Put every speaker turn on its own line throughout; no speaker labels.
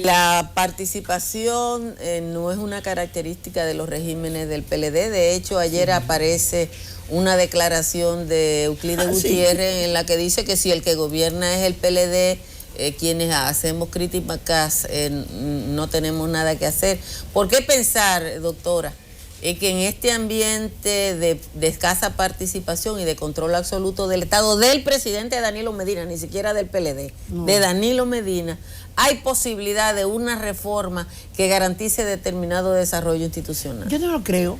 La participación no es una característica de los regímenes del PLD. De hecho, ayer aparece una declaración de Euclides Gutiérrez en la que dice que si el que gobierna es el PLD, quienes hacemos críticas no tenemos nada que hacer. ¿Por qué pensar, doctora, que en este ambiente de escasa participación y de control absoluto del Estado, del presidente Danilo Medina, ni siquiera del PLD, de Danilo Medina, hay posibilidad de una reforma que garantice determinado desarrollo institucional?
Yo no lo creo.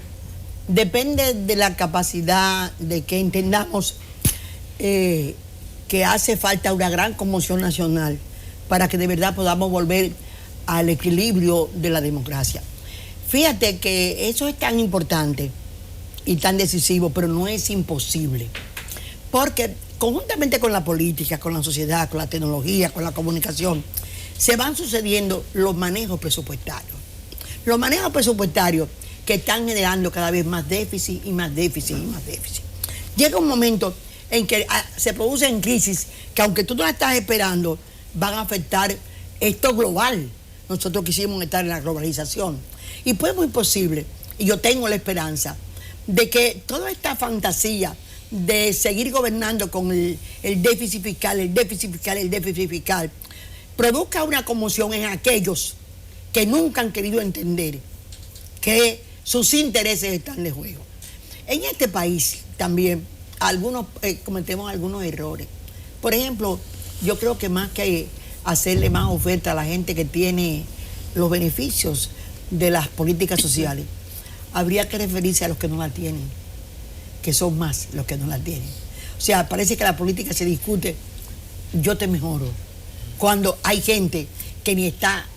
Depende de la capacidad de que entendamos que hace falta una gran conmoción nacional para que de verdad podamos volver al equilibrio de la democracia. Fíjate que eso es tan importante y tan decisivo, pero no es imposible. Porque conjuntamente con la política, con la sociedad, con la tecnología, con la comunicación, se van sucediendo los manejos presupuestarios. Los manejos presupuestarios que están generando cada vez más déficit y más déficit y más déficit. Llega un momento en que se producen crisis que, aunque tú no la estás esperando, van a afectar esto global. Nosotros quisimos estar en la globalización. Y pues es muy posible, y yo tengo la esperanza, de que toda esta fantasía de seguir gobernando con el déficit fiscal, el déficit fiscal, el déficit fiscal, produzca una conmoción en aquellos que nunca han querido entender que sus intereses están de juego. En este país también cometemos algunos errores. Por ejemplo, yo creo que más que hacerle más oferta a la gente que tiene los beneficios de las políticas sociales, habría que referirse a los que no la tienen, que son más los que no la tienen. O sea, parece que la política se discute, yo te mejoro, cuando hay gente que ni está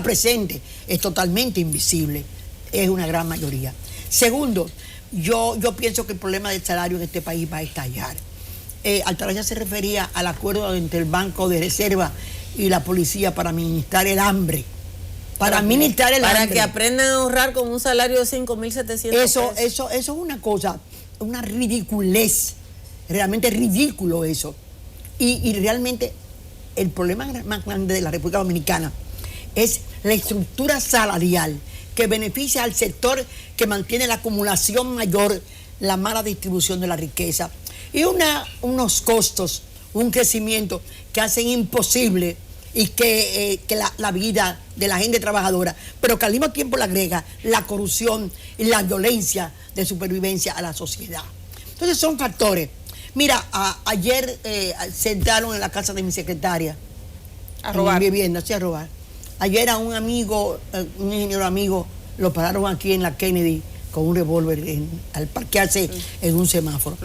presente, es totalmente invisible, es una gran mayoría. Segundo, yo pienso que el problema del salario en este país va a estallar. Altagracia se refería al acuerdo entre el Banco de Reserva y la policía para administrar el hambre. Para
que aprendan a ahorrar con un salario de 5.700 pesos.
Eso es una cosa, una ridiculez, realmente ridículo eso. Y realmente el problema más grande de la República Dominicana es la estructura salarial que beneficia al sector que mantiene la acumulación mayor, la mala distribución de la riqueza y unos costos, un crecimiento que hacen imposible y que la vida de la gente trabajadora, pero que al mismo tiempo le agrega la corrupción y la violencia de supervivencia a la sociedad. Entonces son factores. Mira, ayer sentaron en la casa de mi secretaria
a robar.
En mi vivienda, sí, a robar. Ayer a un amigo, un ingeniero amigo, lo pararon aquí en la Kennedy con un revólver al parquearse en un semáforo.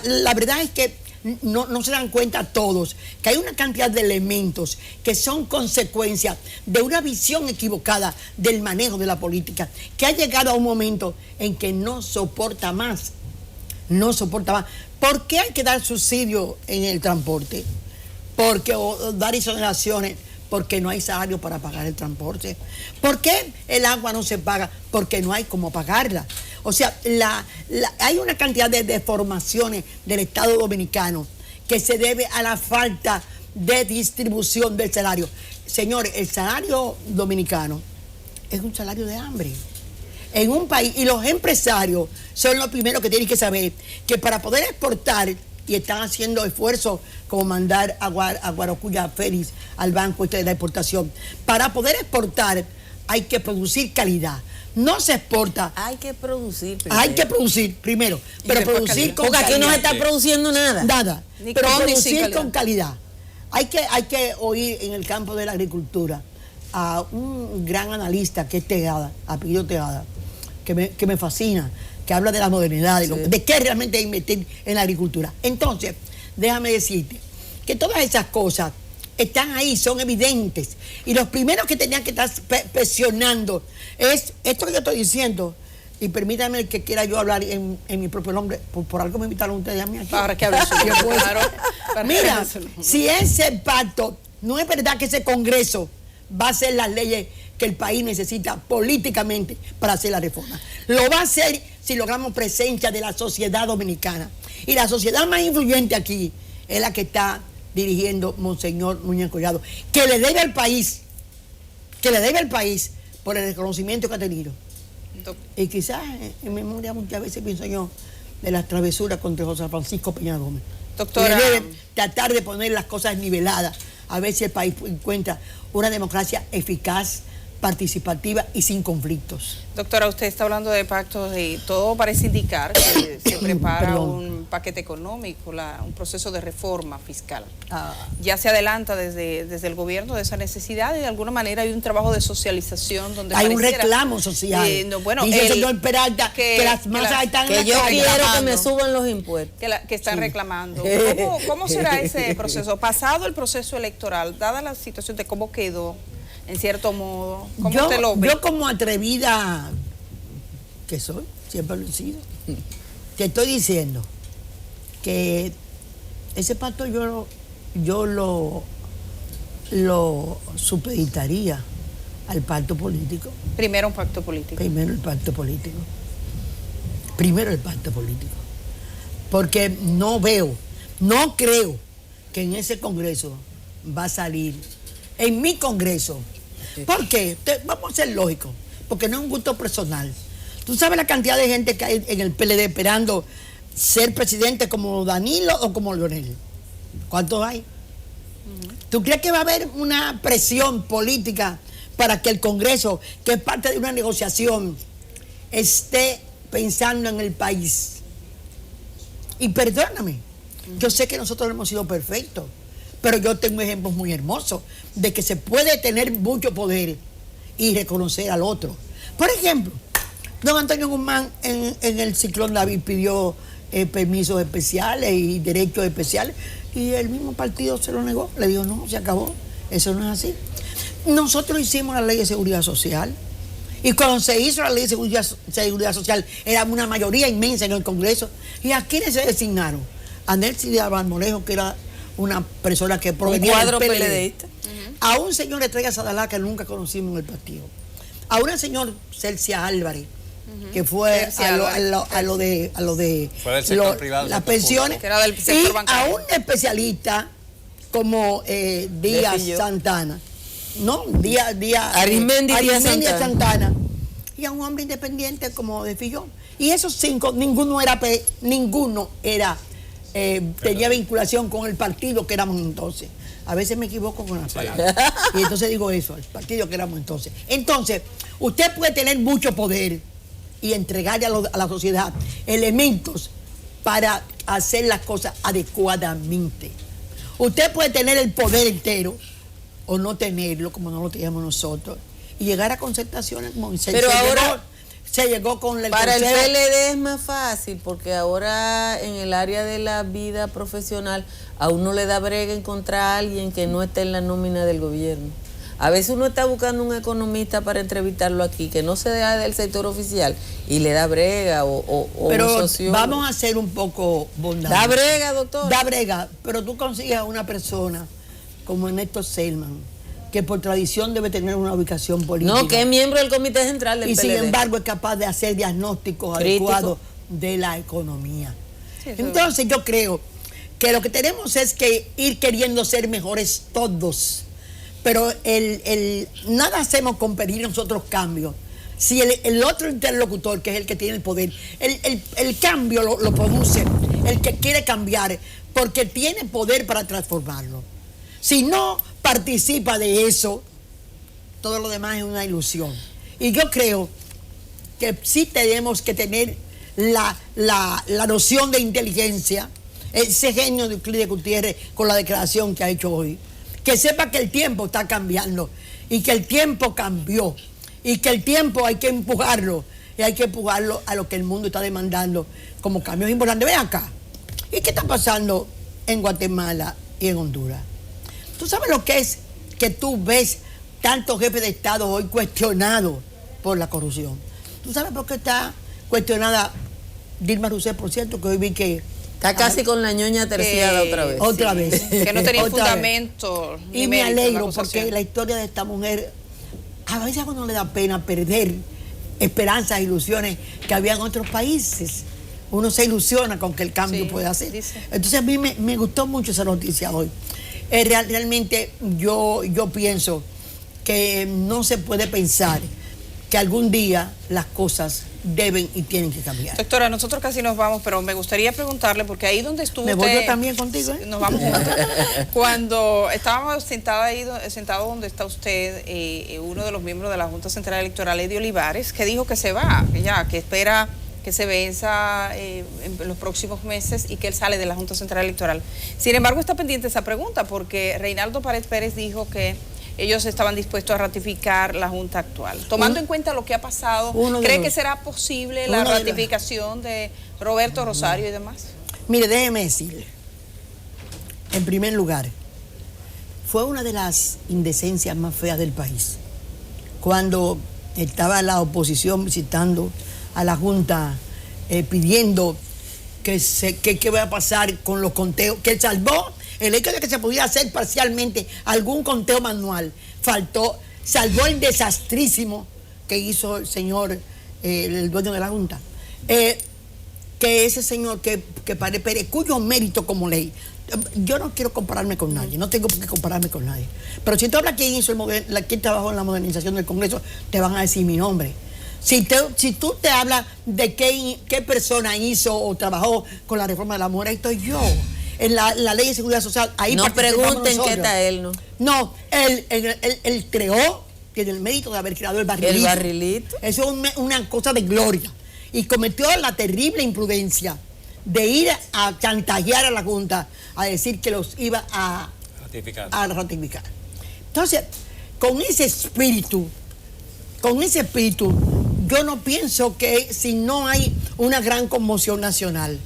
La verdad es que no se dan cuenta todos que hay una cantidad de elementos que son consecuencia de una visión equivocada del manejo de la política, que ha llegado a un momento en que no soporta más. No soporta más. ¿Por qué hay que dar subsidio en el transporte? O dar exoneraciones porque no hay salario para pagar el transporte. ¿Por qué el agua no se paga? Porque no hay cómo pagarla. O sea, hay una cantidad de deformaciones del Estado dominicano que se debe a la falta de distribución del salario. Señores, el salario dominicano es un salario de hambre. En un país, y los empresarios son los primeros que tienen que saber que para poder exportar, y están haciendo esfuerzos como mandar a Guarocuya Félix al banco de la exportación, para poder exportar hay que producir calidad. No se exporta.
Hay que producir primero.
Hay que producir primero, pero producir con calidad.
Porque aquí no se está produciendo nada.
Nada, pero producir con calidad. Hay que oír en el campo de la agricultura a un gran analista que es Tejada, apellido Tejada, que me fascina, que habla de la modernidad, de qué realmente hay que invertir en la agricultura. Entonces, déjame decirte que todas esas cosas están ahí, son evidentes. Y los primeros que tenían que estar presionando es esto que yo estoy diciendo. Y permítanme que quiera yo hablar en mi propio nombre. Por algo me invitaron ustedes a mí aquí.
Ahora que hablas claro.
Mira, si ese pacto, no es verdad que ese Congreso va a hacer las leyes que el país necesita políticamente para hacer la reforma. Lo va a hacer si logramos presencia de la sociedad dominicana. Y la sociedad más influyente aquí es la que está dirigiendo Monseñor Núñez Collado, que le debe al país por el reconocimiento que ha tenido. Y quizás en memoria muchas veces pienso yo de las travesuras contra José Francisco Peña Gómez.
Doctora,
le deben tratar de poner las cosas niveladas, a ver si el país encuentra una democracia eficaz, participativa y sin conflictos.
doctora, usted está hablando de pactos y todo parece indicar que se prepara un paquete económico, un proceso de reforma fiscal. Ya se adelanta desde el gobierno de esa necesidad y de alguna manera hay un trabajo de socialización donde
hay un reclamo social. Dice el señor Peralta que las masas están
que yo quiero que me suban los impuestos.
Que están reclamando. ¿Cómo será ese proceso? Pasado el proceso electoral, dada la situación de cómo quedó, en cierto modo, ¿cómo usted lo ve?
Yo como atrevida que soy, siempre lo he sido, te estoy diciendo que ese pacto yo lo supeditaría al pacto político.
Primero un pacto político.
Primero el pacto político. Porque no creo que en ese Congreso va a salir. En mi Congreso. ¿Por qué? Vamos a ser lógicos, porque no es un gusto personal. ¿Tú sabes la cantidad de gente que hay en el PLD esperando ser presidente como Danilo o como Leonel? ¿Cuántos hay? ¿Tú crees que va a haber una presión política para que el Congreso, que es parte de una negociación, esté pensando en el país? Y perdóname, yo sé que nosotros no hemos sido perfectos, pero yo tengo ejemplos muy hermosos de que se puede tener mucho poder y reconocer al otro. Por ejemplo, don Antonio Guzmán en el ciclón David pidió permisos especiales y derechos especiales y el mismo partido se lo negó. Le dijo, no, se acabó, eso no es así. Nosotros hicimos la ley de seguridad social y cuando se hizo la ley de seguridad social era una mayoría inmensa en el Congreso. ¿Y a quiénes se designaron? A Nelcy de Albarmolejo, que era una persona que provenía del PLD. PLDista. A un señor Estrella Sadalá que nunca conocimos en el partido. A una señora Celsia Álvarez, que fue a lo de
fue del sector privado,
las pensiones,
que era del sector
y
bancario.
a un especialista como Díaz Santana, ¿no?
Arismendi Díaz
Santana, y a un hombre independiente como de Fillón. Y esos cinco, ninguno tenía vinculación con el partido que éramos entonces. A veces me equivoco con las palabras. Y entonces digo eso, el partido que éramos entonces. Entonces, usted puede tener mucho poder y entregarle a la sociedad elementos para hacer las cosas adecuadamente. Usted puede tener el poder entero o no tenerlo, como no lo teníamos nosotros, y llegar a concertaciones como se llegó con el
para
consejo.
El PLD es más fácil porque ahora en el área de la vida profesional a uno le da brega encontrar a alguien que no esté en la nómina del gobierno. A veces uno está buscando un economista para entrevistarlo aquí que no se deja del sector oficial y le da brega
pero
un sociólogo.
Vamos a ser un poco bondadosos.
Da brega, doctor.
Da brega, pero tú consigues a una persona como Ernesto Selman, que por tradición debe tener una ubicación política.
No, que es miembro del Comité Central del PLD.
Y sin embargo es capaz de hacer diagnósticos adecuados de la economía. Sí, entonces yo creo que lo que tenemos es que ir queriendo ser mejores todos. Pero nada hacemos con pedir nosotros cambios. Si el otro interlocutor, que es el que tiene el poder, el cambio lo produce el que quiere cambiar, porque tiene poder para transformarlo. Si no participa de eso, todo lo demás es una ilusión. Y yo creo que sí tenemos que tener la noción de inteligencia, ese genio de Euclides Gutiérrez con la declaración que ha hecho hoy, que sepa que el tiempo está cambiando y que el tiempo cambió y que el tiempo hay que empujarlo y hay que empujarlo a lo que el mundo está demandando como cambios importantes. Ven acá, ¿y qué está pasando en Guatemala y en Honduras? ¿Tú sabes lo que es que tú ves tantos jefes de Estado hoy cuestionados por la corrupción? ¿Tú sabes por qué está cuestionada Dilma Rousseff, por cierto, que hoy vi que
está casi con la ñoña terciada otra vez?
Otra vez.
Que no tenía fundamento.
Y me alegro porque la historia de esta mujer, a veces a uno le da pena perder esperanzas, ilusiones que había en otros países. Uno se ilusiona con que el cambio puede hacer. Entonces a mí me gustó mucho esa noticia hoy. Realmente yo pienso que no se puede pensar que algún día las cosas deben y tienen que cambiar.
Doctora, nosotros casi nos vamos, pero me gustaría preguntarle, porque ahí donde estuvo
¿Me
usted...
voy yo también contigo?
Nos vamos juntos. Cuando estábamos sentados donde está usted, uno de los miembros de la Junta Central Electoral, Eddie Olivares, que dijo que se va, que espera que se venza en los próximos meses y que él sale de la Junta Central Electoral. Sin embargo, está pendiente esa pregunta, porque Reinaldo Pared Pérez dijo que ellos estaban dispuestos a ratificar la Junta actual. Tomando en cuenta lo que ha pasado, ¿cree que será posible la ratificación de Roberto Rosario y demás?
Mire, déjeme decirle, en primer lugar, fue una de las indecencias más feas del país. Cuando estaba la oposición visitando a la Junta pidiendo que va a pasar con los conteos, que salvó el hecho de que se pudiera hacer parcialmente algún conteo manual, salvó el desastrísimo que hizo el señor, el dueño de la Junta. Que ese señor, que Pared Pérez, cuyo mérito como ley, yo no quiero compararme con nadie, no tengo por qué compararme con nadie, pero si tú hablas quién hizo quién trabajó en la modernización del Congreso, te van a decir mi nombre. Si tú te hablas de qué persona hizo o trabajó con la reforma de la mujer, ahí estoy yo. En la ley de seguridad social, ahí
no pregunten qué está él, ¿no?
No, él creó, tiene el mérito de haber creado el barrilito.
El barrilito.
Eso es una cosa de gloria. Y cometió la terrible imprudencia de ir a chantajear a la Junta, a decir que los iba a ratificar. Entonces, con ese espíritu, yo no pienso que si no hay una gran conmoción nacional,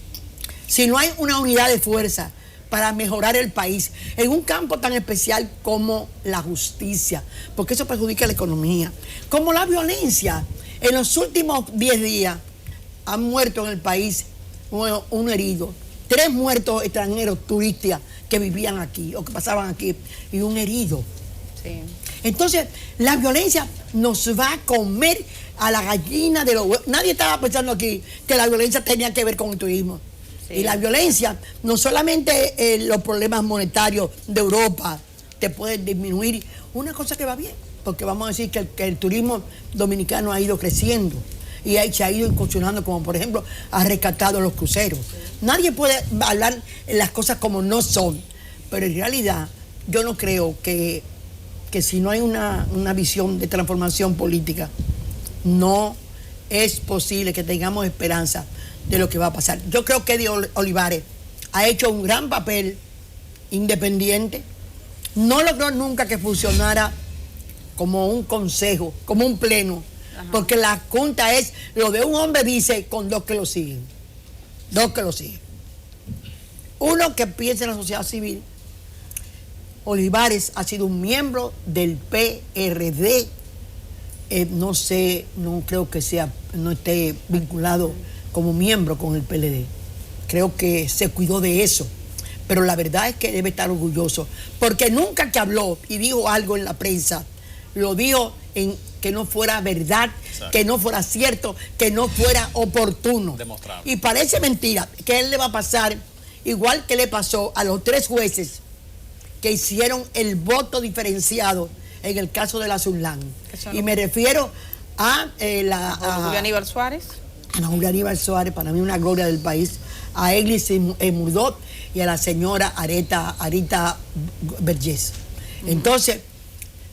si no hay una unidad de fuerza para mejorar el país en un campo tan especial como la justicia, porque eso perjudica la economía, como la violencia. En los últimos 10 días han muerto en el país un herido, 3 muertos extranjeros turistas que vivían aquí o que pasaban aquí y un herido. Sí. Entonces, la violencia nos va a comer a la gallina de los huevos. Nadie estaba pensando aquí que la violencia tenía que ver con el turismo. Sí. Y la violencia, no solamente los problemas monetarios de Europa te pueden disminuir, una cosa que va bien, porque vamos a decir que el turismo dominicano ha ido creciendo y se ha ido incursionando, como por ejemplo ha rescatado los cruceros. Nadie puede hablar las cosas como no son, pero en realidad yo no creo que si no hay una visión de transformación política, no es posible que tengamos esperanza de lo que va a pasar. Yo creo que Eddie Olivares ha hecho un gran papel independiente, no logró nunca que funcionara como un consejo, como un pleno, porque la Junta es lo de un hombre dice con 2 que lo siguen, 2 que lo siguen. Uno que piensa en la sociedad civil. Olivares ha sido un miembro del PRD, no creo que no esté vinculado como miembro con el PLD. Creo que se cuidó de eso, pero la verdad es que debe estar orgulloso, porque nunca que habló y dijo algo en la prensa, lo dijo en que no fuera verdad, exacto, que no fuera cierto, que no fuera oportuno. Demostrable. Y parece mentira que a él le va a pasar igual que le pasó a los 3 jueces que hicieron el voto diferenciado en el caso de la Zulán. Y me refiero a
Julio Aníbal Suárez.
A Julio Aníbal Suárez, para mí una gloria del país, a Eglis Murdot y a la señora Arita Vergés. Entonces,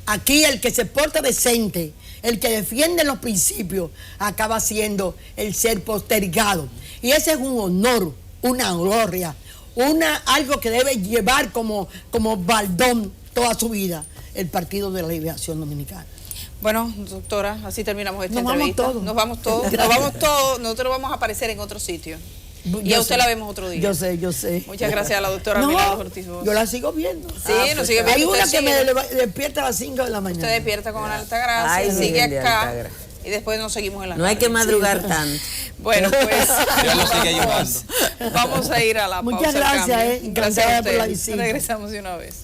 aquí el que se porta decente, el que defiende los principios, acaba siendo el ser postergado. Y ese es un honor, una gloria, algo que debe llevar como baldón toda su vida el Partido de la Liberación Dominicana.
Bueno, doctora, así terminamos esta entrevista. Nos vamos todos. Nosotros vamos a aparecer en otro sitio. Y a usted la vemos otro día.
Yo sé.
Muchas gracias a la doctora Milagros Ortiz.
Yo la sigo viendo.
Sí, nos sigue viendo.
Hay una que me despierta a las 5 de la mañana.
Usted despierta con Altagracia, sigue acá. Y después nos seguimos en la
No hay que madrugar tanto.
Bueno, pues
Dios lo sigue ayudando.
Vamos a ir a la pausa.
Muchas gracias,
Gracias a
por la visita.
Regresamos de una vez.